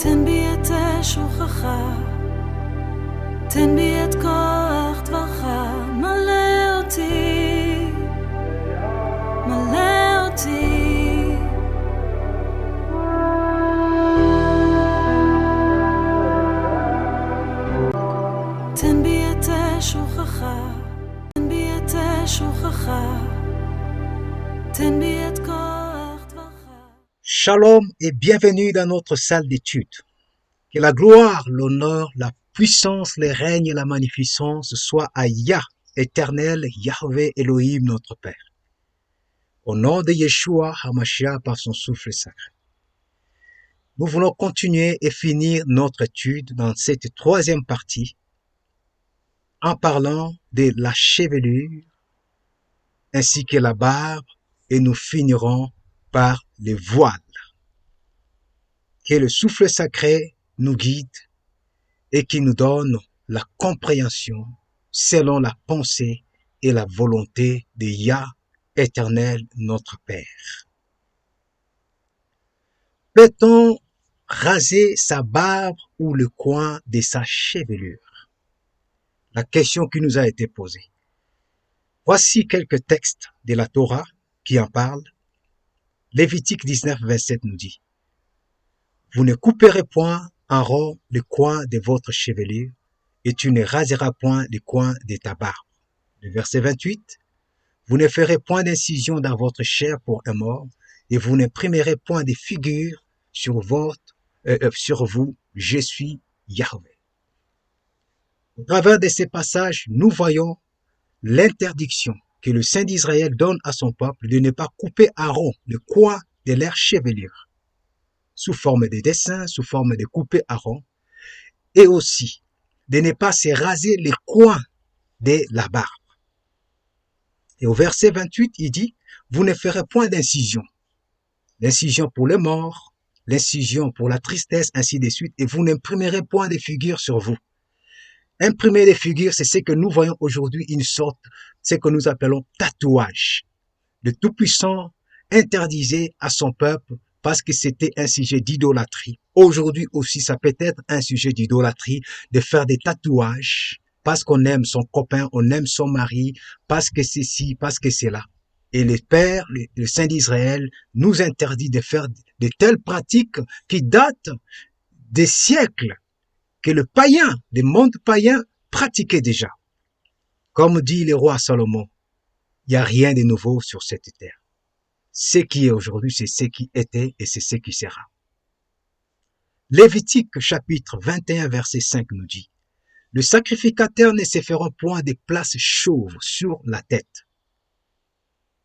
תן בי את שוכך, תן בי את כוח דברך, מלא אותי, מלא אותי. תן בי את שוכך, תן בי את שוכך, תן בי את כוח דברך. Shalom et bienvenue dans notre salle d'études. Que la gloire, l'honneur, la puissance, le règne et la magnificence soient à Yah, éternel, Yahweh Elohim, notre Père. Au nom de Yeshua HaMashiach par son souffle sacré. Nous voulons continuer et finir notre étude dans cette troisième partie en parlant de la chevelure ainsi que la barbe et nous finirons par les voiles. Que le souffle sacré nous guide et qui nous donne la compréhension selon la pensée et la volonté de Yah, éternel, notre Père. Peut-on raser sa barbe ou le coin de sa chevelure? La question qui nous a été posée. Voici quelques textes de la Torah qui en parlent. Lévitique 19, 27 nous dit: vous ne couperez point en rond le coin de votre chevelure, et tu ne raseras point le coin de ta barbe. Le verset 28, vous ne ferez point d'incision dans votre chair pour un mort, et vous n'imprimerez point de figure sur vous, je suis Yahweh. Au travers de ces passages, nous voyons l'interdiction que le Saint d'Israël donne à son peuple de ne pas couper à rond le coin de leur chevelure, sous forme de dessin, sous forme de couper à rond, et aussi de ne pas se raser les coins de la barbe. Et au verset 28, il dit, vous ne ferez point d'incision. L'incision pour les morts, l'incision pour la tristesse, ainsi de suite, et vous n'imprimerez point de figures sur vous. Imprimer des figures, c'est ce que nous voyons aujourd'hui, une sorte, ce que nous appelons tatouage. Le Tout-Puissant interdisait à son peuple parce que c'était un sujet d'idolâtrie. Aujourd'hui aussi, ça peut être un sujet d'idolâtrie de faire des tatouages parce qu'on aime son copain, on aime son mari, parce que c'est ci, parce que c'est là. Et le Père, le Saint d'Israël, nous interdit de faire de telles pratiques qui datent des siècles que le monde païen pratiquait déjà. Comme dit le roi Salomon, il n'y a rien de nouveau sur cette terre. Ce qui est aujourd'hui, c'est ce qui était et c'est ce qui sera. Lévitique chapitre 21 verset 5 nous dit, le sacrificateur ne se fera point de place chauve sur la tête.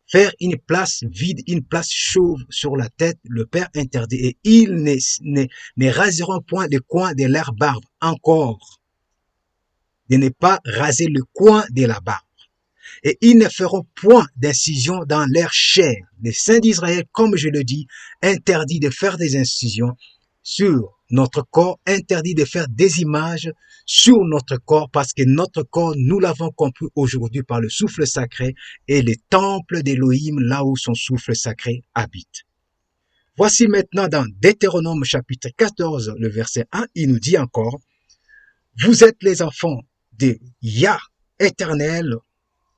Faire une place vide, une place chauve sur la tête, le Père interdit, et ils ne raseront point le coin de leur barbe, encore, de ne pas raser le coin de la barbe. Et ils ne feront point d'incision dans leur chair. Le Saint d'Israël, comme je le dis, interdit de faire des incisions sur notre corps, interdit de faire des images sur notre corps, parce que notre corps, nous l'avons compris aujourd'hui par le souffle sacré, et le temple d'Élohim, là où son souffle sacré habite. Voici maintenant dans Deutéronome chapitre 14, le verset 1, il nous dit encore, vous êtes les enfants de Yah, éternel,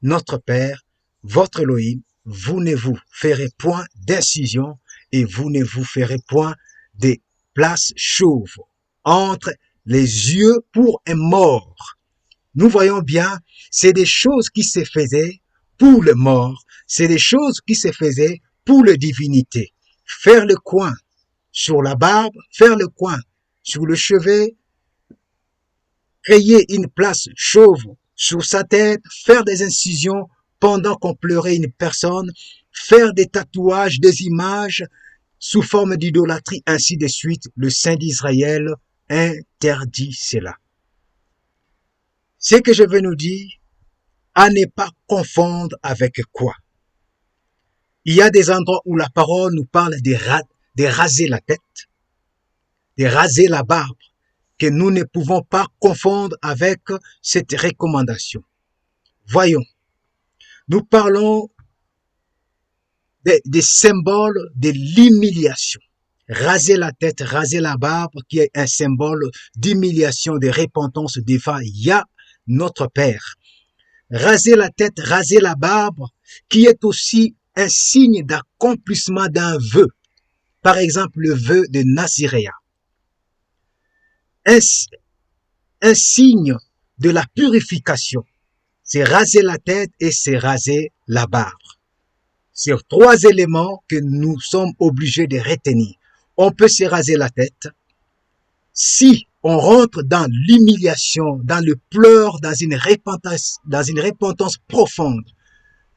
notre Père, votre Elohim, vous ne vous ferez point d'incision et vous ne vous ferez point de place chauve entre les yeux pour un mort. Nous voyons bien, c'est des choses qui se faisaient pour le mort, c'est des choses qui se faisaient pour la divinité. Faire le coin sur la barbe, faire le coin sur le chevet, créer une place chauve sur sa tête, faire des incisions pendant qu'on pleurait une personne, faire des tatouages, des images sous forme d'idolâtrie, ainsi de suite. Le Saint d'Israël interdit cela. Ce que je veux nous dire, à ne pas confondre avec quoi? Il y a des endroits où la parole nous parle de raser la tête, de raser la barbe, que nous ne pouvons pas confondre avec cette recommandation. Voyons, nous parlons des symboles de l'humiliation. raser la tête, raser la barbe, qui est un symbole d'humiliation, de repentance devant Yah, notre Père. Raser la tête, raser la barbe, qui est aussi un signe d'accomplissement d'un vœu. Par exemple, le vœu de Naziréa. Un signe de la purification. C'est raser la tête et c'est raser la barbe. C'est trois éléments que nous sommes obligés de retenir. On peut se raser la tête si on rentre dans l'humiliation, dans le pleur, dans une repentance profonde.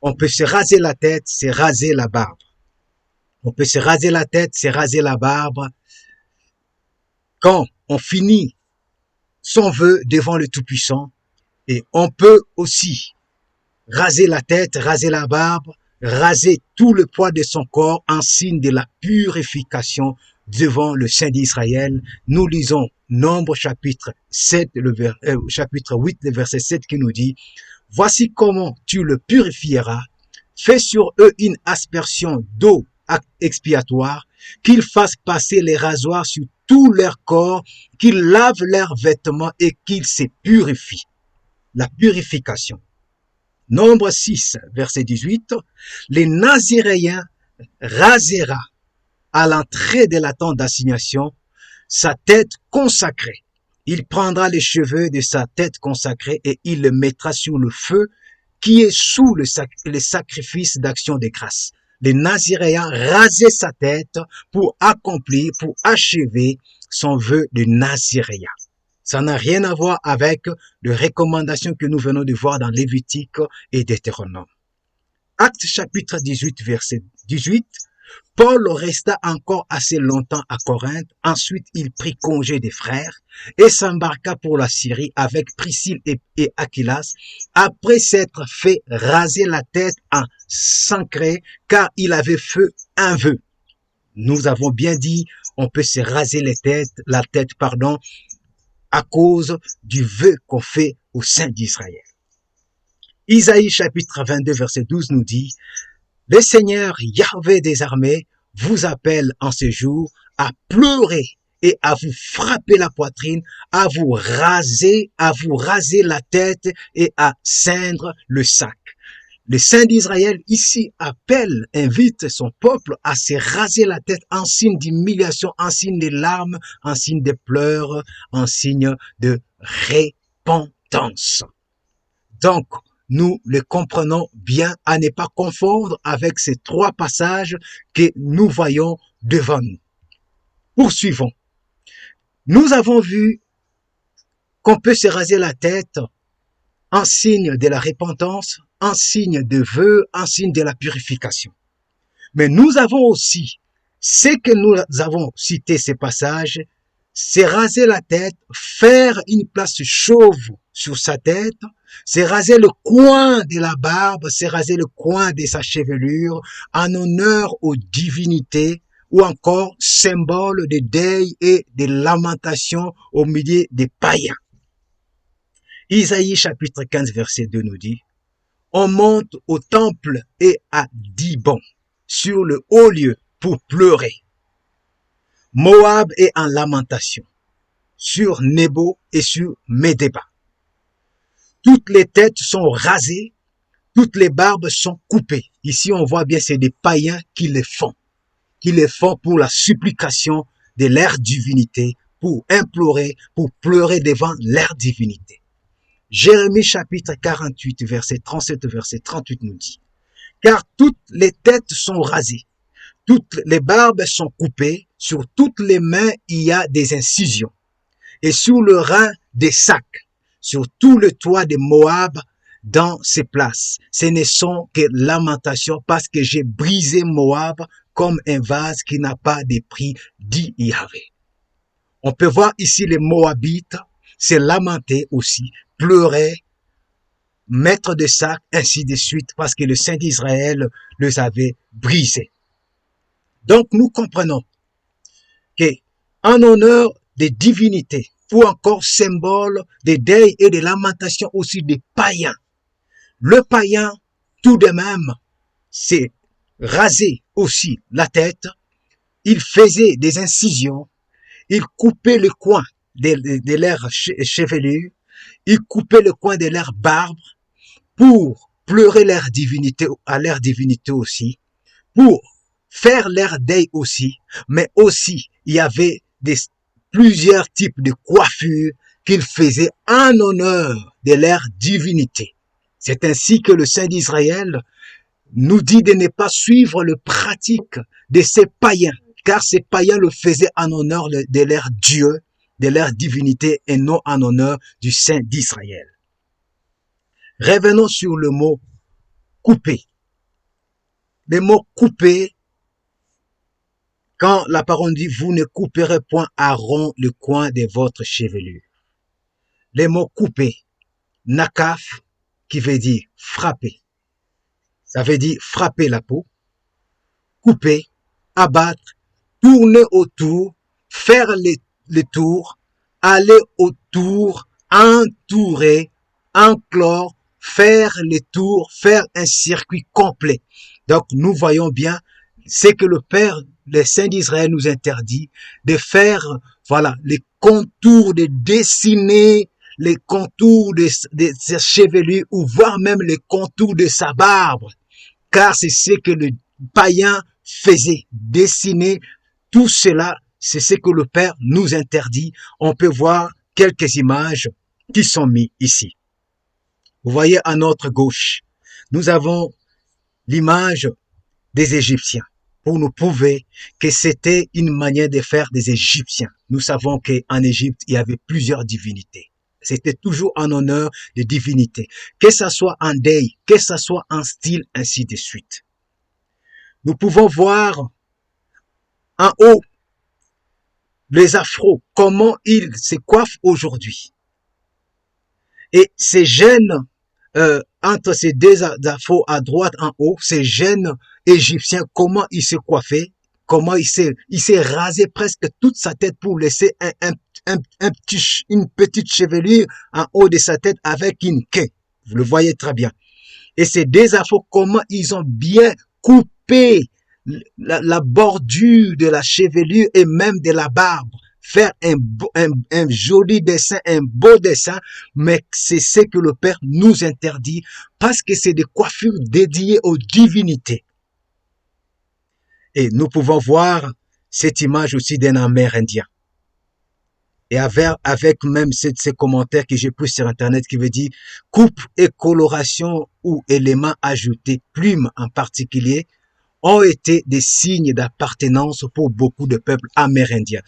On peut se raser la tête, c'est raser la barbe. On peut se raser la tête, c'est raser la barbe. Quand on finit son vœu devant le Tout-Puissant, et on peut aussi raser la tête, raser la barbe, raser tout le poids de son corps en signe de la purification devant le Saint d'Israël. Nous lisons Nombre chapitre 8, le verset 7 qui nous dit « Voici comment tu le purifieras, fais sur eux une aspersion d'eau expiatoire, qu'ils fassent passer les rasoirs sur tout leur corps, qu'ils lavent leurs vêtements et qu'ils se purifient. » La purification. Nombre 6, verset 18, les Naziréens rasera à l'entrée de la tente d'assignation sa tête consacrée. Il prendra les cheveux de sa tête consacrée et il le mettra sur le feu qui est sous le sacrifice d'action de grâce. Les Naziréens rasaient sa tête pour accomplir, pour achever son vœu de Naziréa. Ça n'a rien à voir avec les recommandations que nous venons de voir dans Lévitique et Deutéronome. Actes chapitre 18, verset 18. Paul resta encore assez longtemps à Corinthe. Ensuite, il prit congé des frères et s'embarqua pour la Syrie avec Priscille et Aquilas, après s'être fait raser la tête en Cenchréa, car il avait fait un vœu. Nous avons bien dit, on peut se raser la tête, à cause du vœu qu'on fait au sein d'Israël. Isaïe chapitre 22 verset 12 nous dit « Le Seigneur Yahvé des armées vous appelle en ce jour à pleurer et à vous frapper la poitrine, à vous raser la tête et à ceindre le sac. » Le Saint d'Israël ici invite son peuple à se raser la tête en signe d'humiliation, en signe de larmes, en signe de pleurs, en signe de repentance. Donc, nous le comprenons bien à ne pas confondre avec ces trois passages que nous voyons devant nous. Poursuivons. Nous avons vu qu'on peut se raser la tête en signe de la repentance, en signe de vœu, en signe de la purification. Mais nous avons aussi, ce que nous avons cité ces passages, c'est raser la tête, faire une place chauve sur sa tête, c'est raser le coin de la barbe, c'est raser le coin de sa chevelure en honneur aux divinités ou encore symbole de deuil et de lamentation au milieu des païens. Isaïe chapitre 15 verset 2 nous dit « On monte au temple et à Dibon, sur le haut lieu, pour pleurer. Moab est en lamentation, sur Nebo et sur Médéba. Toutes les têtes sont rasées, toutes les barbes sont coupées. » Ici, on voit bien, c'est des païens qui les font pour la supplication de leur divinité, pour implorer, pour pleurer devant leur divinité. Jérémie chapitre 48, verset 37, verset 38 nous dit « Car toutes les têtes sont rasées, toutes les barbes sont coupées, sur toutes les mains il y a des incisions, et sur le rein des sacs, sur tout le toit de Moab dans ses places. Ce ne sont que lamentations parce que j'ai brisé Moab comme un vase qui n'a pas de prix, dit Yahvé. » On peut voir ici les Moabites se lamenter aussi, pleurer, mettre des sacs, ainsi de suite, parce que le Saint d'Israël les avait brisés. Donc nous comprenons que en honneur des divinités, ou encore symbole des deuils et des lamentations aussi des païens, le païen tout de même s'est rasé aussi la tête il faisait des incisions, il coupait le coin de leurs chevelures, il coupait le coin de leur barbe pour pleurer à leur divinité aussi, pour faire leur deuil aussi, mais aussi il y avait plusieurs types de coiffures qu'ils faisaient en honneur de leur divinité. C'est ainsi que le Saint d'Israël nous dit de ne pas suivre le pratique de ces païens, car ces païens le faisaient en honneur de leur Dieu, de leur divinité et non en honneur du Saint d'Israël. Revenons sur le mot couper. Le mot couper, quand la parole dit vous ne couperez point à rond le coin de votre chevelure. Le mot couper, nakaf, qui veut dire frapper. Ça veut dire frapper la peau, couper, abattre, tourner autour, faire les tours, aller autour, entourer, enclore, faire les tours, faire un circuit complet. Donc nous voyons bien ce que le Père, le Saint d'Israël nous interdit de faire, voilà, les contours, de dessiner les contours de sa chevelure ou voire même les contours de sa barbe. Car c'est ce que le païen faisait, dessiner tout cela, c'est ce que le Père nous interdit. On peut voir quelques images qui sont mises ici. Vous voyez à notre gauche, nous avons l'image des Égyptiens pour nous prouver que c'était une manière de faire des Égyptiens. Nous savons qu'en Égypte, il y avait plusieurs divinités. C'était toujours en honneur des divinités. Que ça soit en deuil, que ça soit en style, ainsi de suite. Nous pouvons voir en haut les afros, comment ils se coiffent aujourd'hui. Et ces gènes, entre ces deux afros à droite en haut, ces gènes égyptiens, comment ils se coiffaient, comment il s'est rasé presque toute sa tête pour laisser une petite chevelure en haut de sa tête avec une queue. Vous le voyez très bien. Et ces deux afros, comment ils ont bien coupé la bordure de la chevelure et même de la barbe. Faire un joli dessin, un beau dessin, mais c'est ce que le Père nous interdit parce que c'est des coiffures dédiées aux divinités. Et nous pouvons voir cette image aussi d'un Amérindien. Et avec même ces commentaires que j'ai pris sur Internet qui veut dire coupe et coloration ou éléments ajoutés, plumes en particulier, ont été des signes d'appartenance pour beaucoup de peuples amérindiens.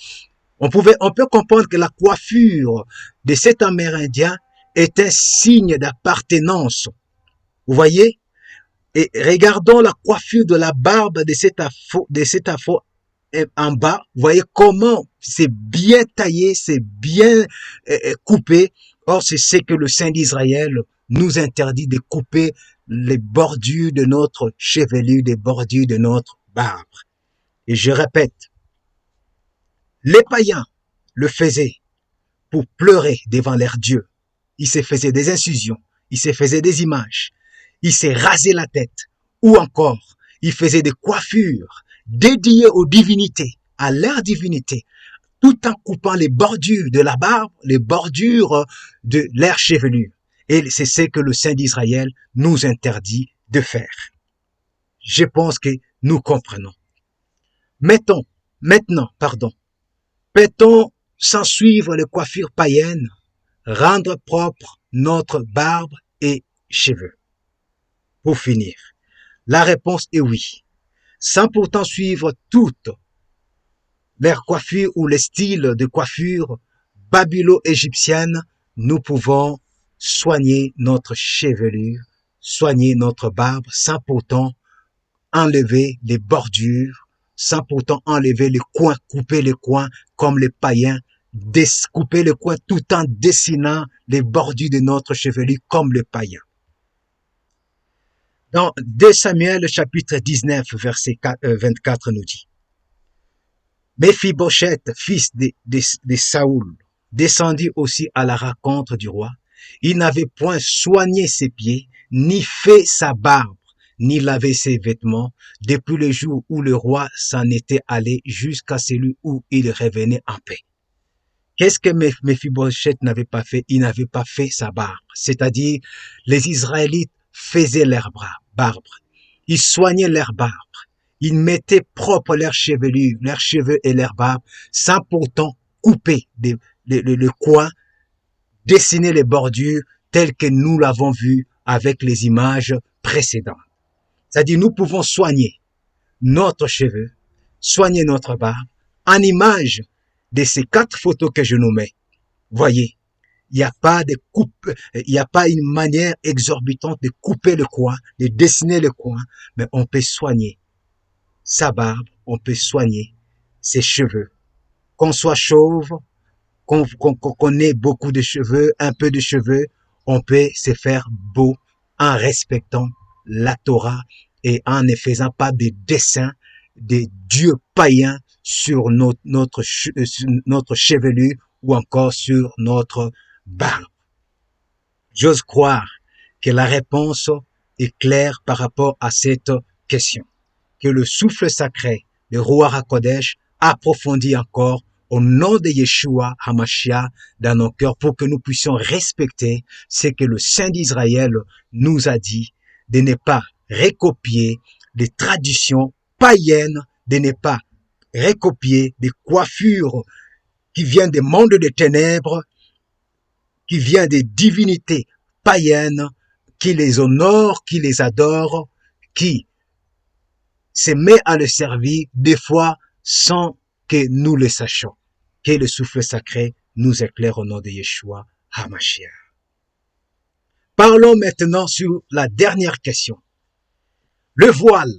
On peut comprendre que la coiffure de cet Amérindien est un signe d'appartenance. Vous voyez? Et regardons la coiffure de la barbe de cet afro en bas. Vous voyez comment c'est bien taillé, c'est bien coupé. Or, c'est ce que le Saint d'Israël nous interdit de couper les bordures de notre chevelure, les bordures de notre barbe. Et je répète, les païens le faisaient pour pleurer devant leur Dieu. Ils se faisaient des incisions, ils se faisaient des images, ils se rasaient la tête, ou encore, ils faisaient des coiffures dédiées aux divinités, à leur divinité, tout en coupant les bordures de la barbe, les bordures de leur chevelure. Et c'est ce que le Saint d'Israël nous interdit de faire. Je pense que nous comprenons. Maintenant, peut-on, sans suivre les coiffures païennes, rendre propre notre barbe et cheveux? Pour finir, la réponse est oui. Sans pourtant suivre toutes les coiffures ou les styles de coiffure babylo-égyptienne, nous pouvons soigner notre chevelure, soigner notre barbe sans pourtant enlever les bordures, sans pourtant enlever les coins, couper les coins comme les païens, couper les coins tout en dessinant les bordures de notre chevelure comme les païens. Dans 2 Samuel chapitre 19 verset 24 nous dit: Méphibosheth, fils de Saoul, descendit aussi à la rencontre du roi. Il n'avait point soigné ses pieds, ni fait sa barbe, ni laver ses vêtements, depuis le jour où le roi s'en était allé jusqu'à celui où il revenait en paix. Qu'est-ce que Méphibosheth n'avait pas fait? Il n'avait pas fait sa barbe. C'est-à-dire, les Israélites faisaient leur barbe. Ils soignaient leur barbe. Ils mettaient propre leurs chevelures, leurs cheveux et leurs barbes, sans pourtant couper le coin, dessiner les bordures telles que nous l'avons vu avec les images précédentes. C'est-à-dire, nous pouvons soigner notre cheveu, soigner notre barbe, en image de ces 4 photos que je nous mets. Voyez, il n'y a pas de coupe, il n'y a pas une manière exorbitante de couper le coin, de dessiner le coin, mais on peut soigner sa barbe, on peut soigner ses cheveux. Qu'on soit chauve, qu'on ait beaucoup de cheveux, un peu de cheveux, on peut se faire beau en respectant la Torah et en ne faisant pas des dessins des dieux païens sur notre chevelure ou encore sur notre barbe. J'ose croire que la réponse est claire par rapport à cette question. Que le souffle sacré de Ruach HaKodesh approfondit encore au nom de Yeshua HaMashiach dans nos cœurs pour que nous puissions respecter ce que le Saint d'Israël nous a dit, de ne pas recopier des traditions païennes, de ne pas recopier des coiffures qui viennent des mondes des ténèbres, qui viennent des divinités païennes, qui les honorent, qui les adorent, qui se met à le servir des fois sans que nous le sachions. Que le souffle sacré nous éclaire au nom de Yeshua HaMashiach. Parlons maintenant sur la dernière question. Le voile.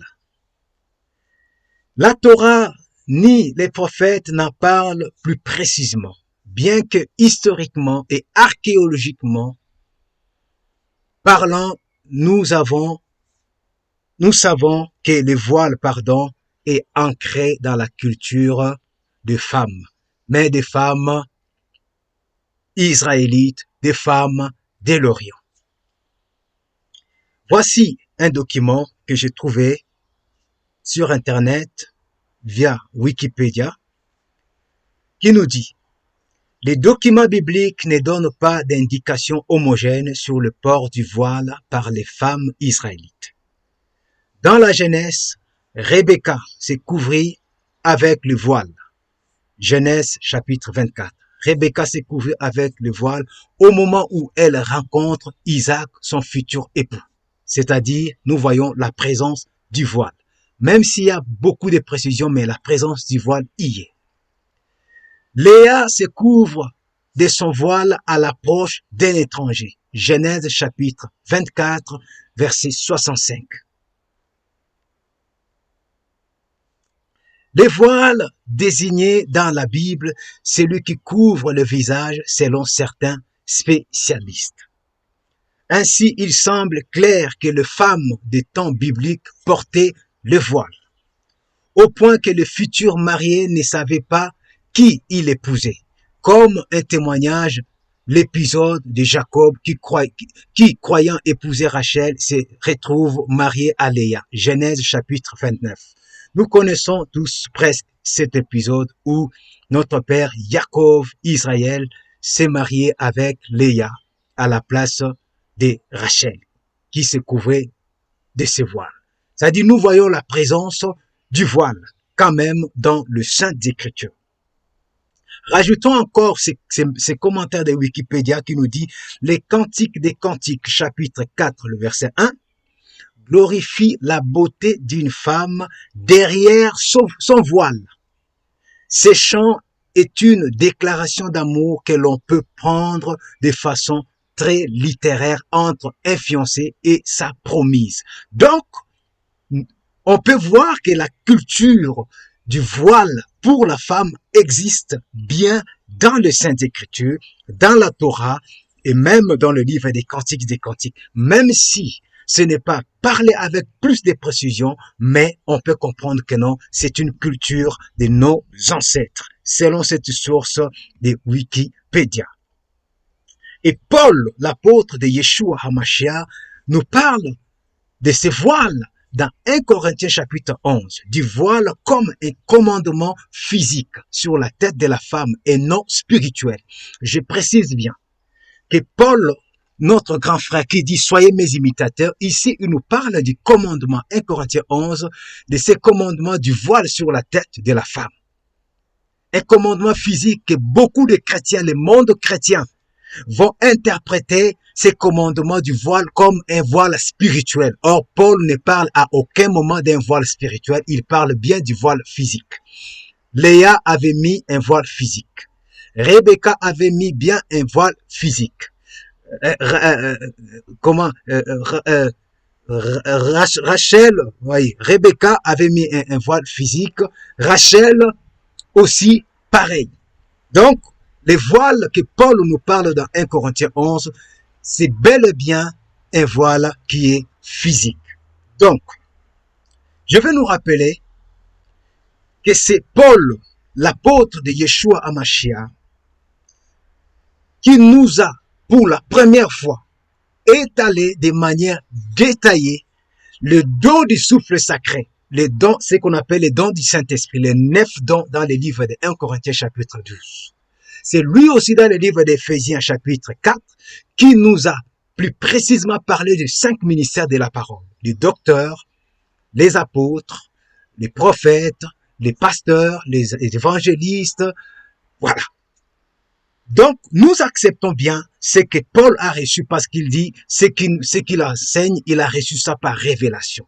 La Torah ni les prophètes n'en parlent plus précisément, bien que historiquement et archéologiquement parlant, nous savons que le voile, est ancré dans la culture des femmes, mais des femmes israélites, des femmes de l'Orient. Voici un document que j'ai trouvé sur Internet via Wikipédia qui nous dit: les documents bibliques ne donnent pas d'indications homogènes sur le port du voile par les femmes israélites. Dans la Genèse, Rebecca s'est couvrie avec le voile. Genèse chapitre 24. Rebecca s'est couvrie avec le voile au moment où elle rencontre Isaac, son futur époux. C'est-à-dire, nous voyons la présence du voile. Même s'il y a beaucoup de précisions, mais la présence du voile y est. Léa se couvre de son voile à l'approche d'un étranger. Genèse chapitre 24, verset 65. Le voile désigné dans la Bible, c'est celui qui couvre le visage selon certains spécialistes. Ainsi, il semble clair que les femmes des temps bibliques portaient le voile, au point que le futur marié ne savait pas qui il épousait, comme un témoignage l'épisode de Jacob qui croyant épouser Rachel se retrouve marié à Léa. Genèse chapitre 29. Nous connaissons tous presque cet épisode où notre père Jacob, Israël, s'est marié avec Léa à la place de Rachel, qui se couvrait de ses voiles. C'est-à-dire, nous voyons la présence du voile, quand même, dans le Saint Écritures. Rajoutons encore ces commentaires de Wikipédia qui nous dit « Les Cantiques des Cantiques, chapitre 4, le verset 1, glorifie la beauté d'une femme derrière son voile. Ce chant est une déclaration d'amour que l'on peut prendre de façon très littéraire entre un fiancé et sa promise. » Donc, on peut voir que la culture du voile pour la femme existe bien dans les Saintes Écritures, dans la Torah et même dans le livre des Cantiques, même si ce n'est pas parlé avec plus de précision, mais on peut comprendre que non, c'est une culture de nos ancêtres, selon cette source de Wikipédia. Et Paul, l'apôtre de Yeshua HaMashiach, nous parle de ce voile dans 1 Corinthiens chapitre 11 du voile comme un commandement physique sur la tête de la femme et non spirituel. Je précise bien que Paul, notre grand frère qui dit « Soyez mes imitateurs », ici il nous parle du commandement 1 Corinthiens 11, de ces commandements du voile sur la tête de la femme. Un commandement physique que beaucoup de chrétiens, le monde chrétien, vont interpréter ces commandements du voile comme un voile spirituel. Or, Paul ne parle à aucun moment d'un voile spirituel, il parle bien du voile physique. Léa avait mis un voile physique. Rebecca avait mis bien un voile physique. Rachel, oui, Rebecca avait mis un voile physique. Rachel aussi pareil. Donc, les voiles que Paul nous parle dans 1 Corinthiens 11, c'est bel et bien un voile qui est physique. Donc, je vais nous rappeler que c'est Paul, l'apôtre de Yeshua HaMashiach, qui nous a, pour la première fois, étalé de manière détaillée le don du souffle sacré, les dons, ce qu'on appelle les dons du Saint-Esprit, les 9 dons dans le livre de 1 Corinthiens chapitre 12. C'est lui aussi dans le livre d'Éphésiens chapitre 4 qui nous a plus précisément parlé des 5 ministères de la parole. Les docteurs, les apôtres, les prophètes, les pasteurs, les évangélistes, voilà. Donc, nous acceptons bien ce que Paul a reçu parce qu'il dit, ce qu'il enseigne, il a reçu ça par révélation.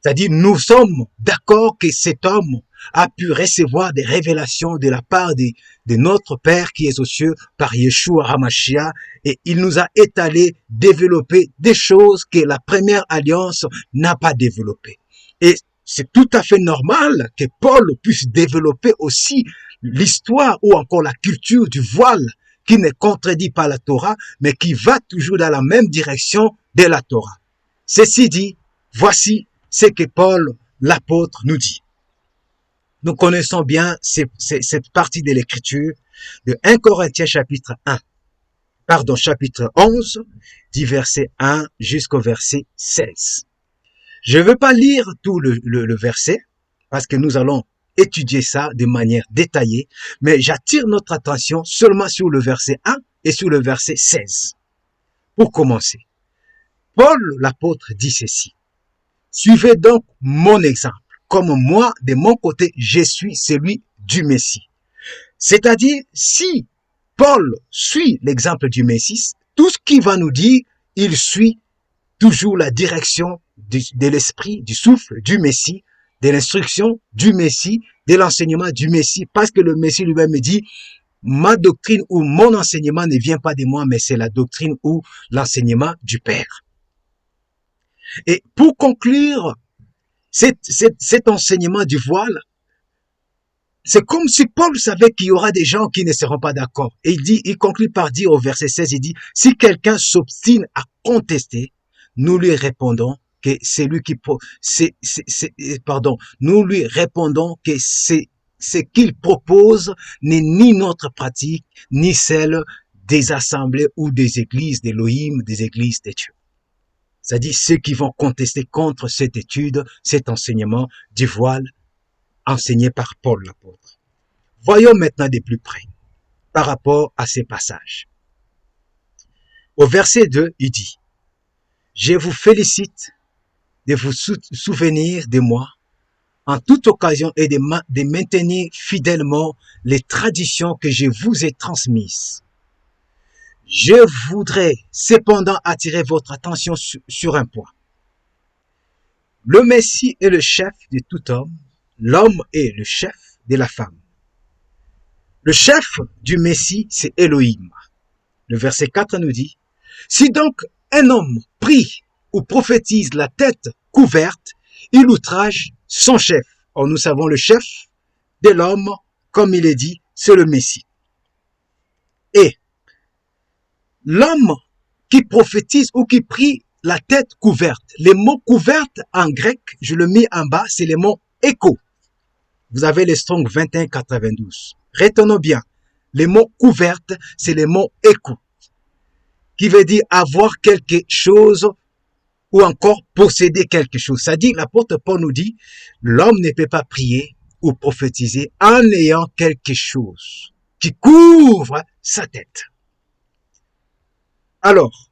C'est-à-dire, nous sommes d'accord que cet homme a pu recevoir des révélations de la part de notre Père qui est aux cieux par Yeshua HaMashiach et il nous a étalé, développé des choses que la première alliance n'a pas développées. Et c'est tout à fait normal que Paul puisse développer aussi l'histoire ou encore la culture du voile qui ne contredit pas la Torah, mais qui va toujours dans la même direction de la Torah. Ceci dit, voici ce que Paul, l'apôtre, nous dit. Nous connaissons bien cette partie de l'écriture de 1 Corinthiens chapitre 11, du verset 1 jusqu'au verset 16. Je ne veux pas lire tout le verset, parce que nous allons étudier ça de manière détaillée, mais j'attire notre attention seulement sur le verset 1 et sur le verset 16. Pour commencer, Paul, l'apôtre, dit ceci. Suivez donc mon exemple, comme moi, de mon côté, je suis celui du Messie. C'est-à-dire, si Paul suit l'exemple du Messie, tout ce qu'il va nous dire, il suit toujours la direction de l'esprit, du souffle du Messie, de l'instruction du Messie, de l'enseignement du Messie, parce que le Messie lui-même dit, ma doctrine ou mon enseignement ne vient pas de moi, mais c'est la doctrine ou l'enseignement du Père. Et pour conclure cet enseignement du voile, c'est comme si Paul savait qu'il y aura des gens qui ne seront pas d'accord. Et il conclut par dire au verset 16, il dit, si quelqu'un s'obstine à contester, nous lui répondons que c'est lui qui, nous lui répondons que ce qu'il propose n'est ni notre pratique, ni celle des assemblées ou des églises d'Élohim, des églises de Dieu. C'est-à-dire ceux qui vont contester contre cette étude, cet enseignement du voile enseigné par Paul l'apôtre. Voyons maintenant de plus près par rapport à ces passages. Au verset 2, il dit, « Je vous félicite de vous souvenir de moi en toute occasion et de maintenir fidèlement les traditions que je vous ai transmises. Je voudrais cependant attirer votre attention sur un point. Le Messie est le chef de tout homme, l'homme est le chef de la femme. Le chef du Messie, c'est Elohim. Le verset 4 nous dit, « Si donc un homme prie ou prophétise la tête couverte, il outrage son chef. » Or, nous savons le chef de l'homme, comme il est dit, c'est le Messie. Et l'homme qui prophétise ou qui prie la tête couverte. Les mots couverte en grec, je le mets en bas, c'est les mots écho. Vous avez les Strong 2192. Retenons bien, les mots couverte, c'est les mots écho, qui veut dire avoir quelque chose ou encore posséder quelque chose. C'est-à-dire, l'apôtre Paul nous dit, l'homme ne peut pas prier ou prophétiser en ayant quelque chose qui couvre sa tête. Alors,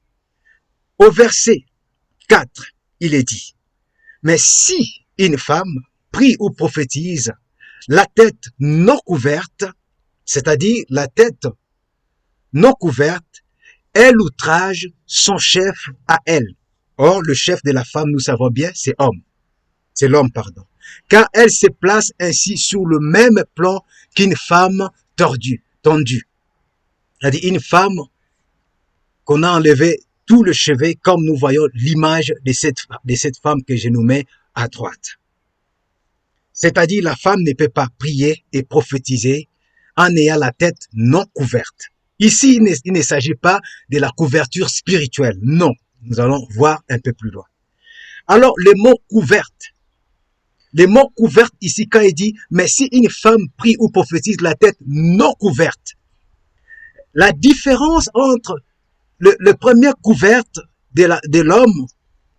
au verset 4, il est dit, mais si une femme prie ou prophétise la tête non couverte, c'est-à-dire la tête non couverte, elle outrage son chef à elle. Or, le chef de la femme, nous savons bien, c'est l'homme, pardon. Car elle se place ainsi sur le même plan qu'une femme tendue. C'est-à-dire une femme qu'on a enlevé tout le cheveu, comme nous voyons l'image de cette femme que je nous mets à droite. C'est-à-dire la femme ne peut pas prier et prophétiser en ayant la tête non couverte. Ici, il ne s'agit pas de la couverture spirituelle. Non, nous allons voir un peu plus loin. Alors, le mot couverte ici, quand il dit, mais si une femme prie ou prophétise la tête non couverte, la différence entre le premier couverte de l'homme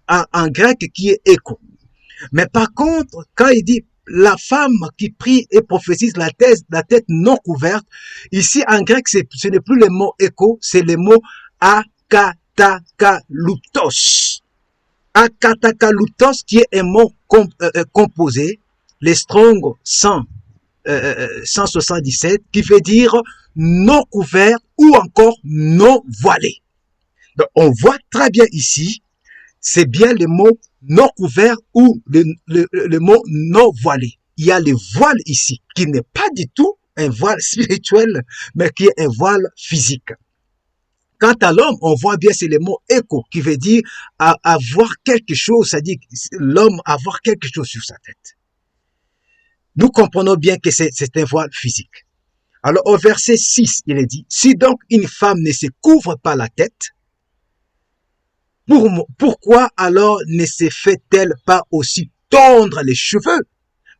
en grec qui est écho. Mais par contre, quand il dit la femme qui prie et prophétise la tête non couverte, ici en grec, ce n'est plus le mot écho, c'est le mot akatakaloutos. Akatakaloutos qui est un mot composé, les Strong 177, qui veut dire non couvert ou encore non voilé. Donc, on voit très bien ici, c'est bien le mot non couvert ou le mot non voilé. Il y a le voile ici, qui n'est pas du tout un voile spirituel, mais qui est un voile physique. Quant à l'homme, on voit bien, c'est le mot écho, qui veut dire avoir quelque chose, c'est-à-dire l'homme avoir quelque chose sur sa tête. Nous comprenons bien que c'est un voile physique. Alors, au verset 6, il est dit, si donc une femme ne se couvre pas la tête, pourquoi alors ne se fait-elle pas aussi tondre les cheveux?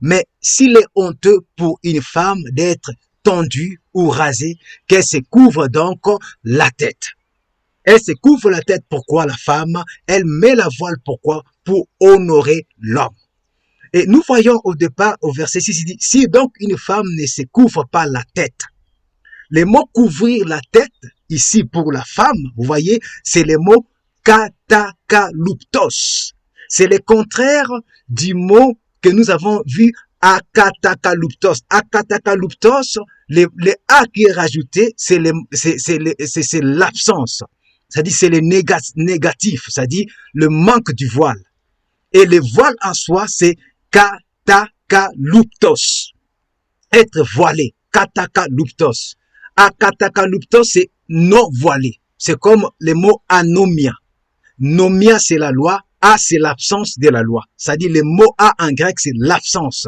Mais s'il est honteux pour une femme d'être tondue ou rasée, qu'elle se couvre donc la tête. Elle se couvre la tête, pourquoi la femme? Elle met la voile, pourquoi? Pour honorer l'homme. Et nous voyons au départ, au verset 6, il dit, si donc une femme ne se couvre pas la tête. Le mot couvrir la tête, ici pour la femme, vous voyez, c'est le mot katakaloutos. C'est le contraire du mot que nous avons vu akatakaloutos. Akatakaloutos, le A qui est rajouté, c'est l'absence. C'est-à-dire c'est le négatif, c'est-à-dire le manque du voile. Et le voile en soi, c'est katakaloutos. Être voilé, katakaloutos. Akatakaloutos, c'est non voilé. C'est comme le mot anomia. Nomia, c'est la loi. A, c'est l'absence de la loi. C'est-à-dire, le mot A en grec, c'est l'absence.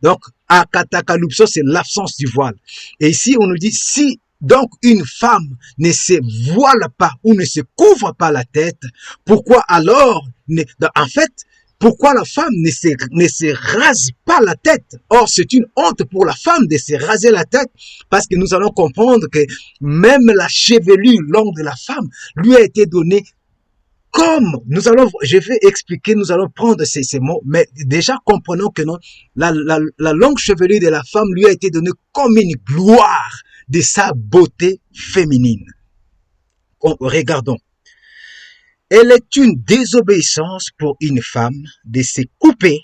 Donc, akatakaloutos, c'est l'absence du voile. Et ici, on nous dit, si donc une femme ne se voile pas ou ne se couvre pas la tête, pourquoi alors, en fait, pourquoi la femme ne se rase pas la tête? Or, c'est une honte pour la femme de se raser la tête, parce que nous allons comprendre que même la chevelure longue de la femme lui a été donnée comme, je vais expliquer, nous allons prendre ces mots, mais déjà comprenons que non, la longue chevelure de la femme lui a été donnée comme une gloire de sa beauté féminine. Regardons. Elle est une désobéissance pour une femme de se couper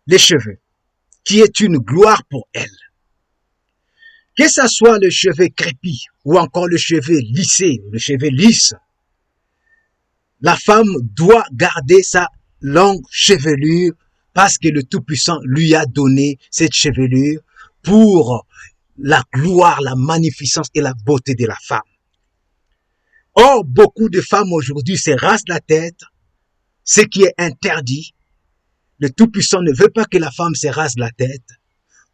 les cheveux, qui est une gloire pour elle. Que ce soit le cheveu crépi ou encore le cheveu lissé, le cheveu lisse, la femme doit garder sa longue chevelure parce que le Tout-Puissant lui a donné cette chevelure pour la gloire, la magnificence et la beauté de la femme. Or, beaucoup de femmes aujourd'hui se rasent la tête, ce qui est interdit. Le Tout-Puissant ne veut pas que la femme se rase la tête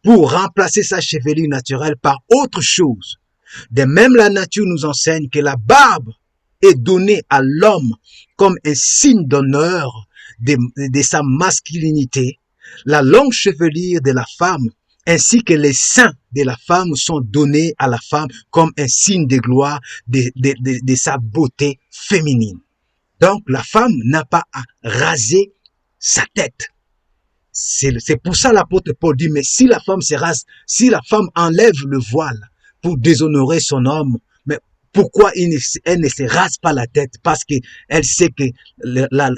pour remplacer sa chevelure naturelle par autre chose. De même, la nature nous enseigne que la barbe est donnée à l'homme comme un signe d'honneur de sa masculinité. La longue chevelure de la femme ainsi que les seins de la femme sont donnés à la femme comme un signe de gloire de sa beauté féminine. Donc, la femme n'a pas à raser sa tête. C'est pour ça l'apôtre Paul dit, mais si la femme se rase, si la femme enlève le voile pour déshonorer son homme, mais pourquoi elle ne se rase pas la tête? Parce qu'elle sait que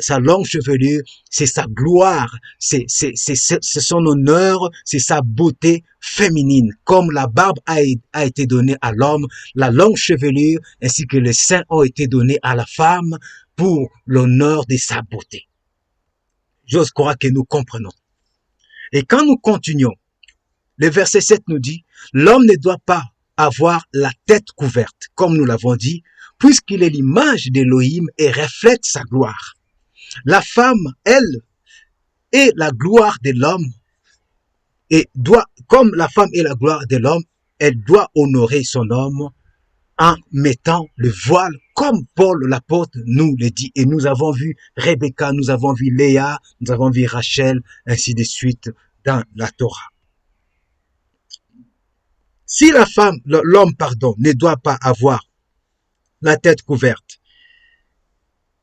sa longue chevelure, c'est sa gloire, c'est son honneur, c'est sa beauté féminine. Comme la barbe a été donnée à l'homme, la longue chevelure ainsi que les seins ont été donnés à la femme pour l'honneur de sa beauté. J'ose croire que nous comprenons. Et quand nous continuons, le verset 7 nous dit, l'homme ne doit pas avoir la tête couverte, comme nous l'avons dit, puisqu'il est l'image d'Élohim et reflète sa gloire. La femme, elle, est la gloire de l'homme et doit, comme la femme est la gloire de l'homme, elle doit honorer son homme en mettant le voile, comme Paul l'apôtre nous le dit. Et nous avons vu Rebecca, nous avons vu Léa, nous avons vu Rachel, ainsi de suite dans la Torah. Si la femme, l'homme, pardon, ne doit pas avoir la tête couverte,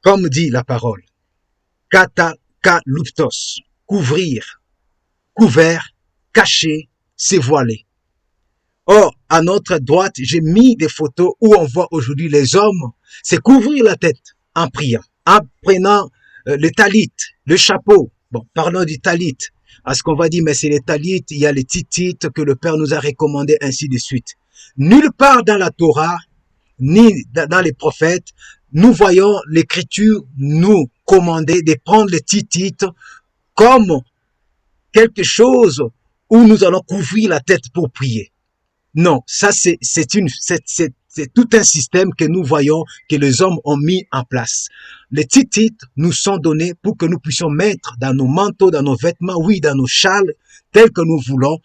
comme dit la parole, kataluptos, couvrir, couvert, cacher, se voiler. Or, à notre droite, j'ai mis des photos où on voit aujourd'hui les hommes se couvrir la tête en priant, en prenant le talit, le chapeau. Bon, parlons du talit. Parce qu'on va dire, mais c'est les talit, il y a les titites que le Père nous a recommandés, ainsi de suite. Nulle part dans la Torah, ni dans les prophètes, nous voyons l'Écriture nous commander de prendre les titites comme quelque chose où nous allons couvrir la tête pour prier. Non, ça c'est tout un système que nous voyons que les hommes ont mis en place. Les titites nous sont donnés pour que nous puissions mettre dans nos manteaux, dans nos vêtements, oui, dans nos châles, tels que nous voulons,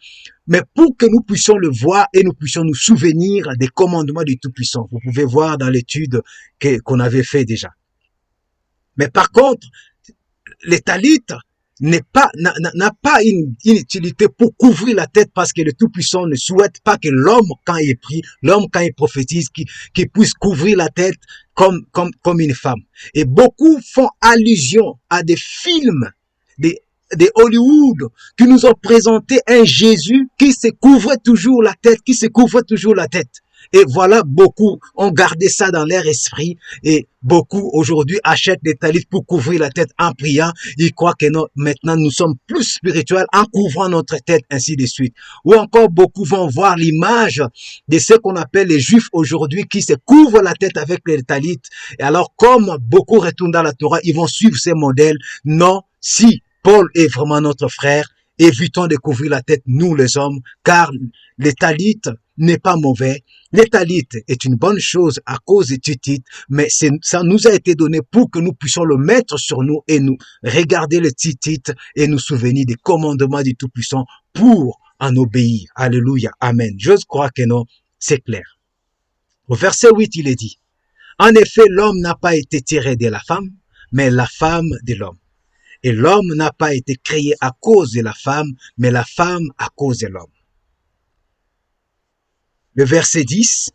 mais pour que nous puissions le voir et nous puissions nous souvenir des commandements du Tout-Puissant. Vous pouvez voir dans l'étude qu'on avait fait déjà. Mais par contre, les talites n'a pas une utilité pour couvrir la tête, parce que le Tout-Puissant ne souhaite pas que l'homme, quand il prie, l'homme, quand il prophétise, qu'il puisse couvrir la tête comme une femme. Et beaucoup font allusion à des films, des Hollywood, qui nous ont présenté un Jésus qui se couvrait toujours la tête, Et voilà, beaucoup ont gardé ça dans leur esprit, et beaucoup aujourd'hui achètent des talits pour couvrir la tête en priant. Ils croient que maintenant nous sommes plus spirituels en couvrant notre tête, ainsi de suite. Ou encore beaucoup vont voir l'image de ce qu'on appelle les Juifs aujourd'hui qui se couvrent la tête avec les talits. Et alors, comme beaucoup retournent dans la Torah, ils vont suivre ces modèles. Non, si Paul est vraiment notre frère, évitons de couvrir la tête, nous les hommes, car les talits n'est pas mauvais. Les talit est une bonne chose à cause des titites, mais ça nous a été donné pour que nous puissions le mettre sur nous et nous regarder les titites et nous souvenir des commandements du Tout-Puissant pour en obéir. Alléluia, amen. Je crois que non, c'est clair. Au verset 8, il est dit, en effet, l'homme n'a pas été tiré de la femme, mais la femme de l'homme. Et l'homme n'a pas été créé à cause de la femme, mais la femme à cause de l'homme. Le verset 10,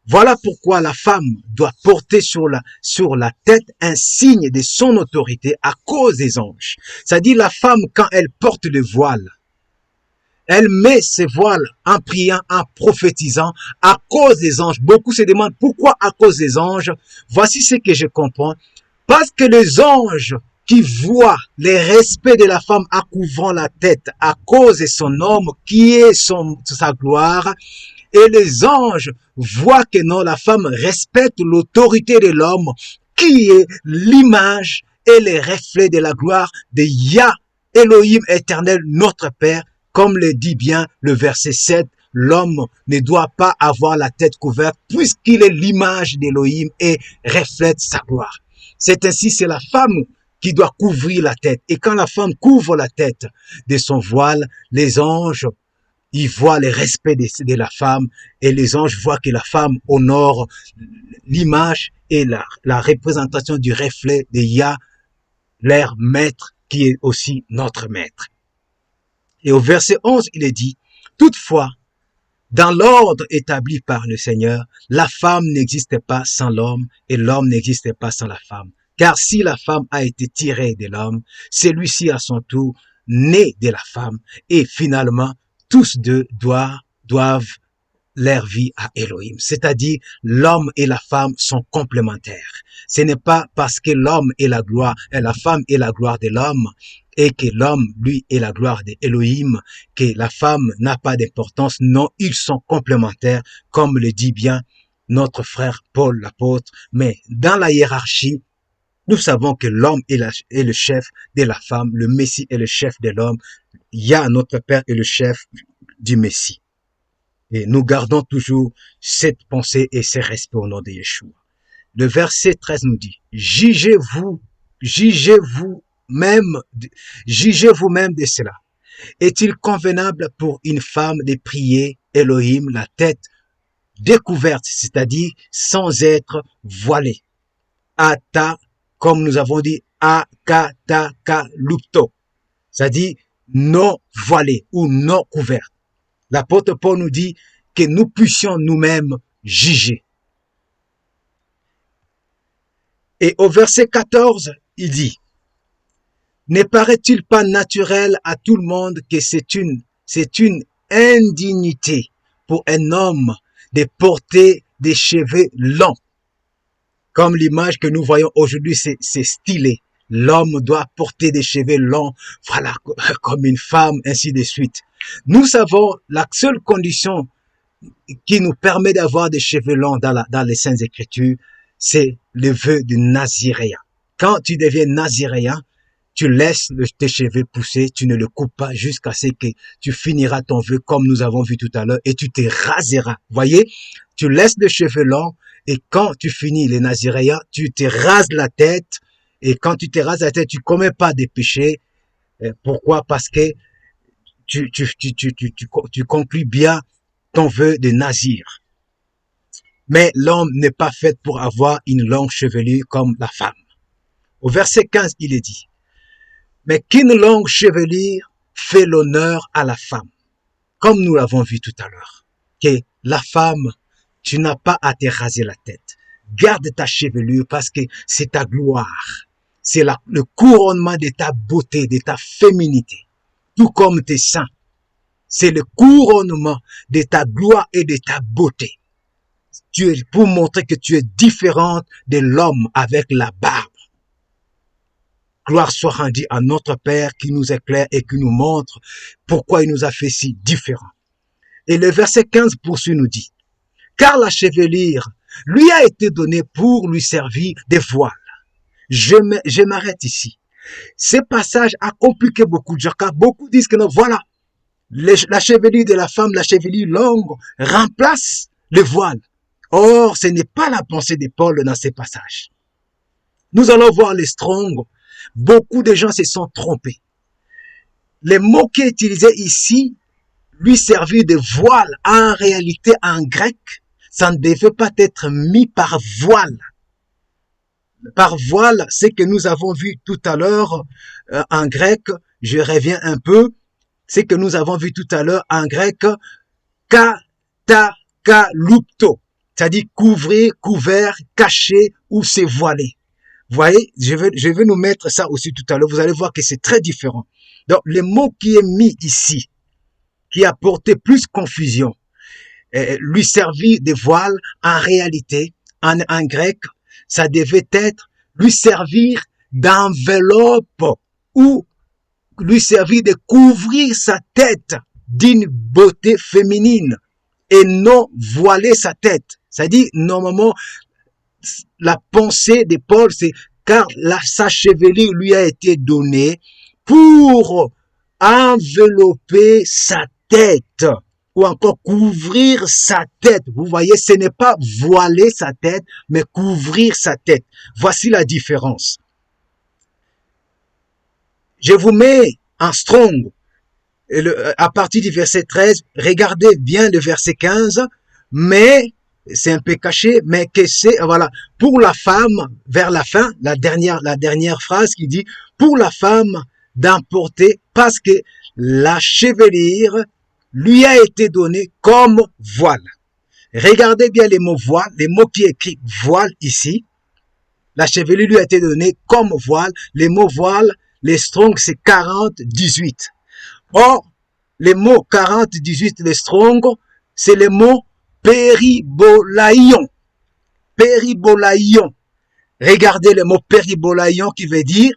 voilà pourquoi la femme doit porter sur la tête un signe de son autorité à cause des anges. C'est-à-dire la femme, quand elle porte le voile, elle met ses voiles en priant, en prophétisant à cause des anges. Beaucoup se demandent pourquoi à cause des anges. Voici ce que je comprends. Parce que les anges qui voient le respect de la femme en couvrant la tête à cause de son homme qui est sa gloire, et les anges voient que non, la femme respecte l'autorité de l'homme qui est l'image et le reflet de la gloire de Yah, Elohim éternel, notre Père. Comme le dit bien le verset 7, l'homme ne doit pas avoir la tête couverte puisqu'il est l'image d'Elohim et reflète sa gloire. C'est ainsi, c'est la femme qui doit couvrir la tête. Et quand la femme couvre la tête de son voile, les anges, ils voient le respect de la femme, et les anges voient que la femme honore l'image et la représentation du reflet de Yah, leur maître, qui est aussi notre maître. Et au verset 11, il est dit, toutefois, dans l'ordre établi par le Seigneur, la femme n'existe pas sans l'homme et l'homme n'existe pas sans la femme, Car si la femme a été tirée de l'homme, celui-ci à son tour né de la femme, et finalement, tous deux doivent leur vie à Elohim. C'est-à-dire, l'homme et la femme sont complémentaires. Ce n'est pas parce que l'homme est la gloire, et la femme est la gloire de l'homme, et que l'homme, lui, est la gloire d'Elohim, que la femme n'a pas d'importance. Non, ils sont complémentaires, comme le dit bien notre frère Paul l'apôtre. Mais dans la hiérarchie, nous savons que l'homme est le chef de la femme, le Messie est le chef de l'homme, Yah, notre Père, est le chef du Messie. Et nous gardons toujours cette pensée et ce respect au nom de Yeshua. Le verset 13 nous dit, jugez vous-même de cela. Est-il convenable pour une femme de prier Elohim la tête découverte, c'est-à-dire sans être voilée? Ata, comme nous avons dit, akataka lupto, c'est-à-dire non voilée ou non couverte. L'apôtre Paul nous dit que nous puissions nous-mêmes juger. Et au verset 14, il dit, ne paraît-il pas naturel à tout le monde que c'est une indignité pour un homme de porter des cheveux longs? Comme l'image que nous voyons aujourd'hui, c'est stylé. L'homme doit porter des cheveux longs, voilà, comme une femme, ainsi de suite. Nous savons la seule condition qui nous permet d'avoir des cheveux longs dans les Saintes Écritures, c'est le vœu de Naziréen. Quand tu deviens Naziréen, tu laisses tes cheveux pousser, tu ne le coupes pas jusqu'à ce que tu finiras ton vœu comme nous avons vu tout à l'heure et tu te raseras. Voyez, tu laisses les cheveux longs et quand tu finis les Naziréens, tu te rases la tête et quand tu te rases la tête, tu commets pas des péchés. Pourquoi? Parce que tu conclus bien ton vœu de Nazir. Mais l'homme n'est pas fait pour avoir une longue chevelure comme la femme. Au verset 15, il est dit, mais qu'une longue chevelure fait l'honneur à la femme. Comme nous l'avons vu tout à l'heure, que la femme, tu n'as pas à te raser la tête. Garde ta chevelure parce que c'est ta gloire. C'est le couronnement de ta beauté, de ta féminité. Tout comme tes seins. C'est le couronnement de ta gloire et de ta beauté. Tu es pour montrer que tu es différente de l'homme avec la barbe. Gloire soit rendue à notre Père qui nous éclaire et qui nous montre pourquoi il nous a fait si différents. Et le verset 15 poursuit nous dit, car la chevelure lui a été donnée pour lui servir de voile. Je m'arrête ici. Ce passage a compliqué beaucoup de gens, car beaucoup disent que non, voilà, la chevelure de la femme, la chevelure longue, remplace le voile. Or, ce n'est pas la pensée de Paul dans ces passages. Nous allons voir les Strong. Beaucoup de gens se sont trompés. Les mots qui est utilisé ici, lui servir de voile, en réalité, en grec, ça ne devait pas être mis par voile. Par voile, c'est que nous avons vu tout à l'heure en grec, je reviens un peu, c'est que nous avons vu tout à l'heure en grec, katakalupto, c'est-à-dire couvrir, couvert, cacher ou se voiler. Vous voyez, je vais nous mettre ça aussi tout à l'heure, vous allez voir que c'est très différent. Donc, le mot qui est mis ici, qui a porté plus confusion, lui servir de voile, en réalité, en grec, ça devait être lui servir d'enveloppe ou lui servir de couvrir sa tête d'une beauté féminine et non voiler sa tête. C'est-à-dire, normalement, la pensée de Paul, c'est car sa chevelure lui a été donnée pour envelopper sa tête ou encore couvrir sa tête. Vous voyez, ce n'est pas voiler sa tête, mais couvrir sa tête. Voici la différence. Je vous mets en Strong, à partir du verset 13, regardez bien le verset 15, mais c'est un peu caché, mais que c'est, voilà, pour la femme, vers la fin, la dernière phrase qui dit, pour la femme d'emporter, parce que la chevelure lui a été donnée comme voile. Regardez bien les mots voile, les mots qui écrivent voile ici. la chevelure lui a été donnée comme voile. Les mots voile, les Strong, c'est 40-18. Or, les mots 40-18, les Strong, c'est les mots péribolaion. Péribolaion. Regardez le mot péribolaion qui veut dire,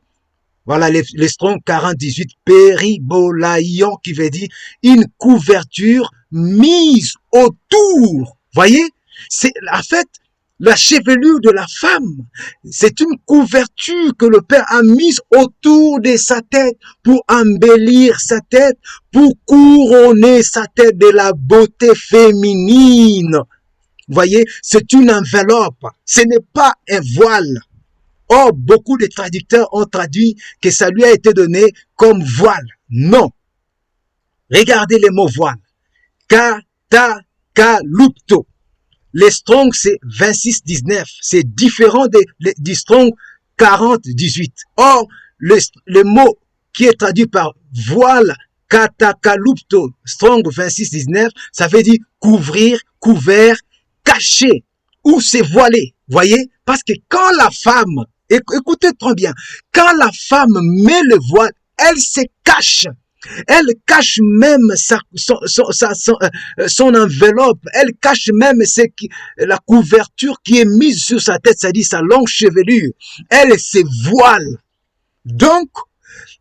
voilà les Strong 40-18, péribolaion qui veut dire une couverture mise autour. Voyez, c'est en fait la chevelure de la femme. C'est une couverture que le Père a mise autour de sa tête pour embellir sa tête, pour couronner sa tête de la beauté féminine. Voyez, c'est une enveloppe. Ce n'est pas un voile. Or, beaucoup de traducteurs ont traduit que ça lui a été donné comme voile. Non. Regardez les mots voile. Katakalupto. Les Strong, c'est 26-19. C'est différent du Strong 40-18. Or, le mot qui est traduit par voile, katakalupto, Strong 26-19, ça veut dire couvrir, couvert, cacher ou se voiler. Voyez? Parce que quand la femme, écoutez très bien, quand la femme met le voile, elle se cache. Elle cache même son enveloppe. Elle cache même la couverture qui est mise sur sa tête, c'est-à-dire sa longue chevelure. Elle se voile. Donc,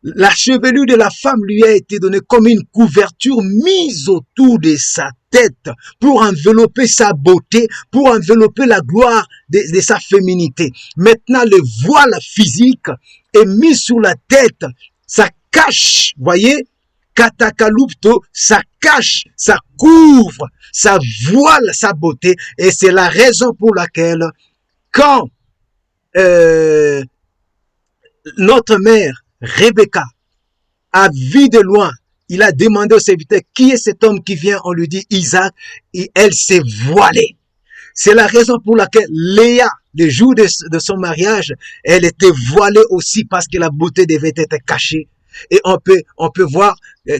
la chevelure de la femme lui a été donnée comme une couverture mise autour de sa tête pour envelopper sa beauté, pour envelopper la gloire de sa féminité. Maintenant, le voile physique est mis sur la tête. Ça cache, voyez, katakalupto, ça cache, ça couvre, ça voile sa beauté. Et c'est la raison pour laquelle, quand notre mère, Rebecca, a vu de loin, il a demandé au serviteur, qui est cet homme qui vient? On lui dit Isaac, et elle s'est voilée. C'est la raison pour laquelle Léa, le jour de son mariage, elle était voilée aussi parce que la beauté devait être cachée. Et on peut voir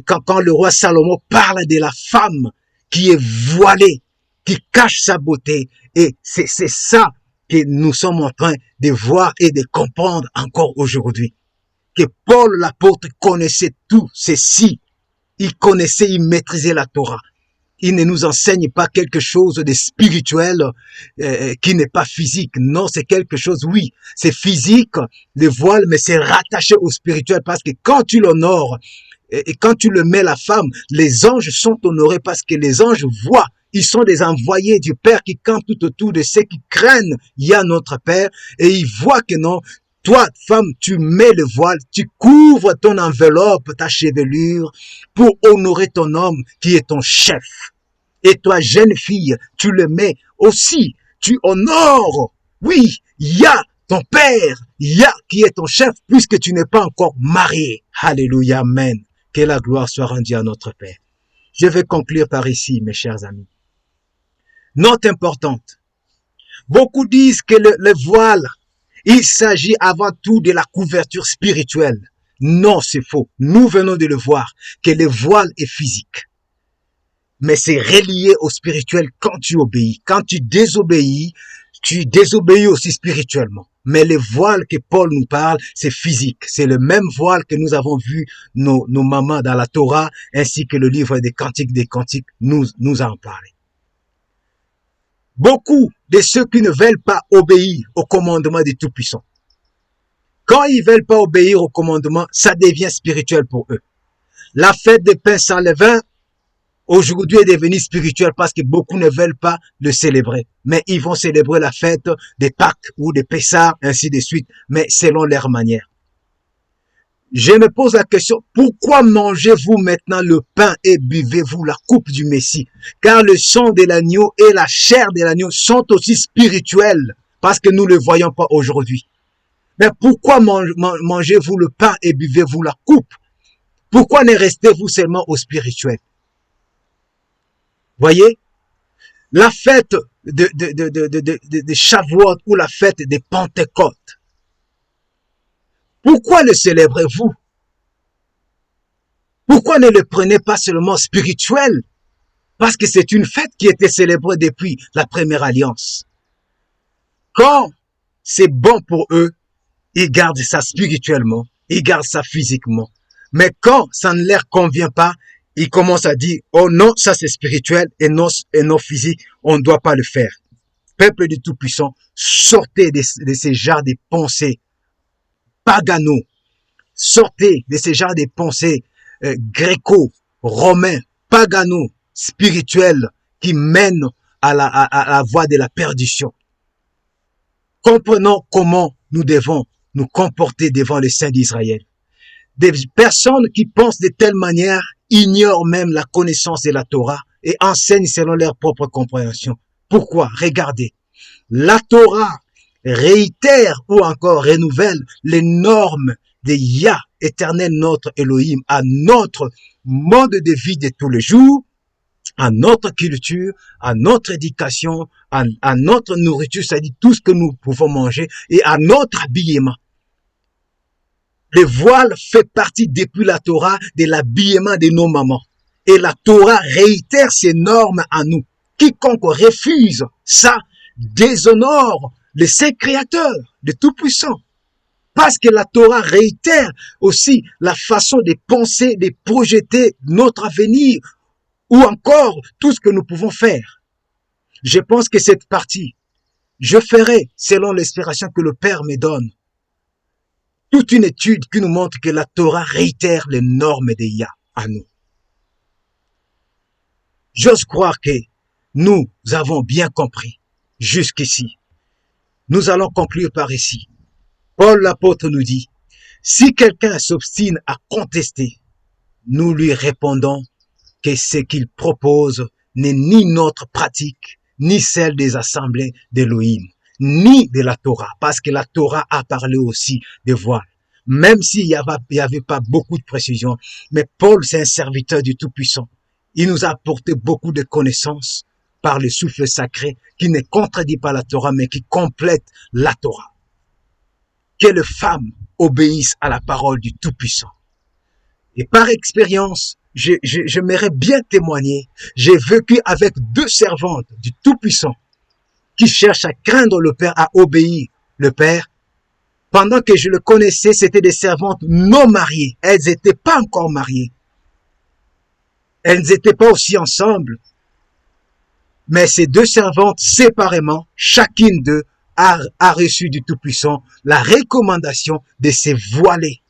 quand le roi Salomon parle de la femme qui est voilée, qui cache sa beauté. Et c'est ça que nous sommes en train de voir et de comprendre encore aujourd'hui. Que Paul l'apôtre connaissait tout ceci. Il connaissait, il maîtrisait la Torah. Il ne nous enseigne pas quelque chose de spirituel qui n'est pas physique. Non, c'est quelque chose, oui, c'est physique, le voile, mais c'est rattaché au spirituel parce que quand tu l'honores et quand tu le mets la femme, les anges sont honorés parce que les anges voient. Ils sont des envoyés du Père qui campent tout autour de ceux qui craignent. Il y a notre Père et ils voient que non, toi, femme, tu mets le voile, tu couvres ton enveloppe, ta chevelure, pour honorer ton homme qui est ton chef. Et toi, jeune fille, tu le mets aussi, tu honores. Oui, il y a ton père, il y a qui est ton chef, puisque tu n'es pas encore marié. Alléluia, amen. Que la gloire soit rendue à notre Père. Je vais conclure par ici, mes chers amis. Note importante. Beaucoup disent que le voile, il s'agit avant tout de la couverture spirituelle. Non, c'est faux. Nous venons de le voir, que le voile est physique. Mais c'est relié au spirituel quand tu obéis. Quand tu désobéis aussi spirituellement. Mais le voile que Paul nous parle, c'est physique. C'est le même voile que nous avons vu nos mamans dans la Torah, ainsi que le livre des Cantiques nous en parlent. Beaucoup de ceux qui ne veulent pas obéir au commandement du Tout-Puissant, quand ils veulent pas obéir au commandement, ça devient spirituel pour eux. La fête des pains sans levain, aujourd'hui est devenue spirituelle parce que beaucoup ne veulent pas le célébrer. Mais ils vont célébrer la fête des Pâques ou des Pessah, ainsi de suite, mais selon leur manière. Je me pose la question, pourquoi mangez-vous maintenant le pain et buvez-vous la coupe du Messie? Car le sang de l'agneau et la chair de l'agneau sont aussi spirituels, parce que nous ne le voyons pas aujourd'hui. Mais pourquoi mangez-vous le pain et buvez-vous la coupe? Pourquoi ne restez-vous seulement au spirituel? Voyez? La fête de Shavuot ou la fête de Pentecôte. Pourquoi le célébrez-vous? Pourquoi ne le prenez pas seulement spirituel? Parce que c'est une fête qui était célébrée depuis la première alliance. Quand c'est bon pour eux, ils gardent ça spirituellement, ils gardent ça physiquement. Mais quand ça ne leur convient pas, ils commencent à dire, oh non, ça c'est spirituel et non physique, on ne doit pas le faire. Peuple du Tout-Puissant, sortez de ces genres de pensées pagano, sortez de ces genres de pensées gréco-romains, pagano, spirituels, qui mènent à la voie de la perdition. Comprenons comment nous devons nous comporter devant les saints d'Israël. Des personnes qui pensent de telle manière ignorent même la connaissance de la Torah et enseignent selon leur propre compréhension. Pourquoi? Regardez. La Torah réitère ou encore renouvelle les normes de Yah, éternel notre Elohim, à notre mode de vie de tous les jours, à notre culture, à notre éducation, à notre nourriture, c'est-à-dire tout ce que nous pouvons manger, et à notre habillement. Le voile fait partie depuis la Torah de l'habillement de nos mamans. Et la Torah réitère ces normes à nous. Quiconque refuse ça déshonore le Saint Créateur, le Tout-Puissant. Parce que la Torah réitère aussi la façon de penser, de projeter notre avenir, ou encore tout ce que nous pouvons faire. Je pense que cette partie, je ferai selon l'inspiration que le Père me donne. Toute une étude qui nous montre que la Torah réitère les normes de Yah à nous. J'ose croire que nous avons bien compris jusqu'ici. Nous allons conclure par ici. Paul l'apôtre nous dit, si quelqu'un s'obstine à contester, nous lui répondons que ce qu'il propose n'est ni notre pratique, ni celle des assemblées d'Élohim, ni de la Torah, parce que la Torah a parlé aussi des voiles. Même s'il n'y avait pas beaucoup de précision, mais Paul, c'est un serviteur du Tout-Puissant. Il nous a apporté beaucoup de connaissances par le souffle sacré qui ne contredit pas la Torah, mais qui complète la Torah. Que les femmes obéissent à la parole du Tout-Puissant. Et par expérience, j'aimerais bien témoigner. J'ai vécu avec 2 servantes du Tout-Puissant qui cherchent à craindre le Père, à obéir le Père. Pendant que je le connaissais, c'était des servantes non mariées. Elles n'étaient pas encore mariées. Elles n'étaient pas aussi ensemble. Mais ces 2 servantes, séparément, chacune d'eux a reçu du Tout-Puissant la recommandation de se voiler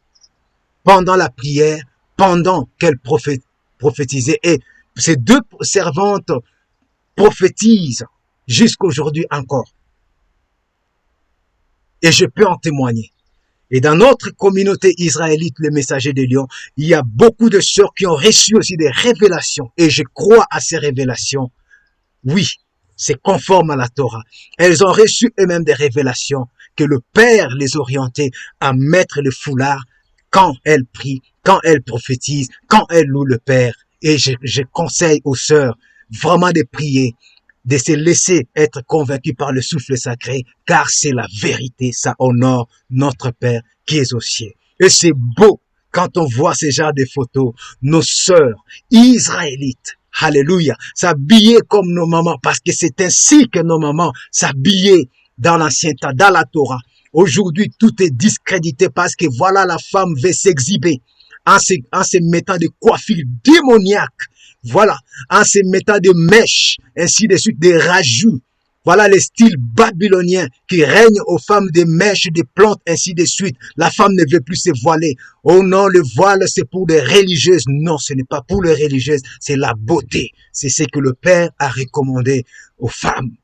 pendant la prière, pendant qu'elles prophétisaient. Et ces 2 servantes prophétisent jusqu'aujourd'hui encore. Et je peux en témoigner. Et dans notre communauté israélite, les messagers de Lyon, il y a beaucoup de sœurs qui ont reçu aussi des révélations. Et je crois à ces révélations. Oui, c'est conforme à la Torah. Elles ont reçu eux-mêmes des révélations que le Père les orientait à mettre le foulard quand elles prient, quand elles prophétisent, quand elles louent le Père. Et je conseille aux sœurs vraiment de prier, de se laisser être convaincus par le souffle sacré, car c'est la vérité, ça honore notre Père qui est aux cieux. Et c'est beau quand on voit ce genre de photos, nos sœurs israélites, alléluia, s'habiller comme nos mamans, parce que c'est ainsi que nos mamans s'habillaient dans l'ancien temps, dans la Torah. Aujourd'hui, tout est discrédité parce que voilà, la femme veut s'exhiber en se mettant des coiffures démoniaques. Voilà, en se mettant des mèches, ainsi de suite, des rajouts. Voilà le style babylonien qui règne aux femmes, des mèches, des plantes, ainsi de suite. La femme ne veut plus se voiler. Oh non, le voile, c'est pour les religieuses. Non, ce n'est pas pour les religieuses, c'est la beauté. C'est ce que le Père a recommandé aux femmes.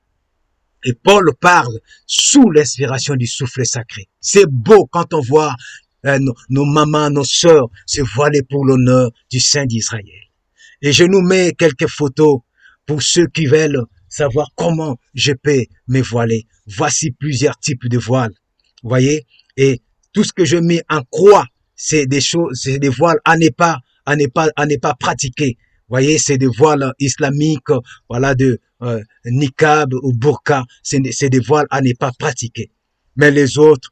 Et Paul parle sous l'inspiration du souffle sacré. C'est beau quand on voit nos mamans, nos sœurs se voiler pour l'honneur du Saint d'Israël. Et je nous mets quelques photos pour ceux qui veulent savoir comment je peux me voiler. Voici plusieurs types de voiles. Vous voyez? Et tout ce que je mets en croix, c'est des choses, c'est des voiles à ne pas pratiquer. Vous voyez, c'est des voiles islamiques, voilà, de niqab ou burqa. C'est des voiles à ne pas pratiquer. Mais les autres,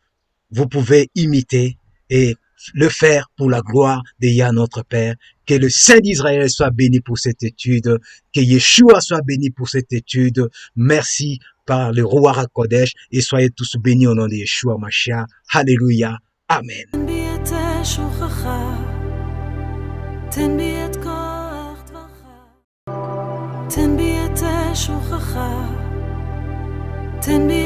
vous pouvez imiter et le faire pour la gloire de Yah notre Père Que le Saint d'Israël soit béni pour cette étude. Que Yeshua soit béni pour cette étude. Merci par le Ruach HaKodesh et soyez tous bénis au nom de Yeshua Mashiach. Alléluia. Amen. תן בי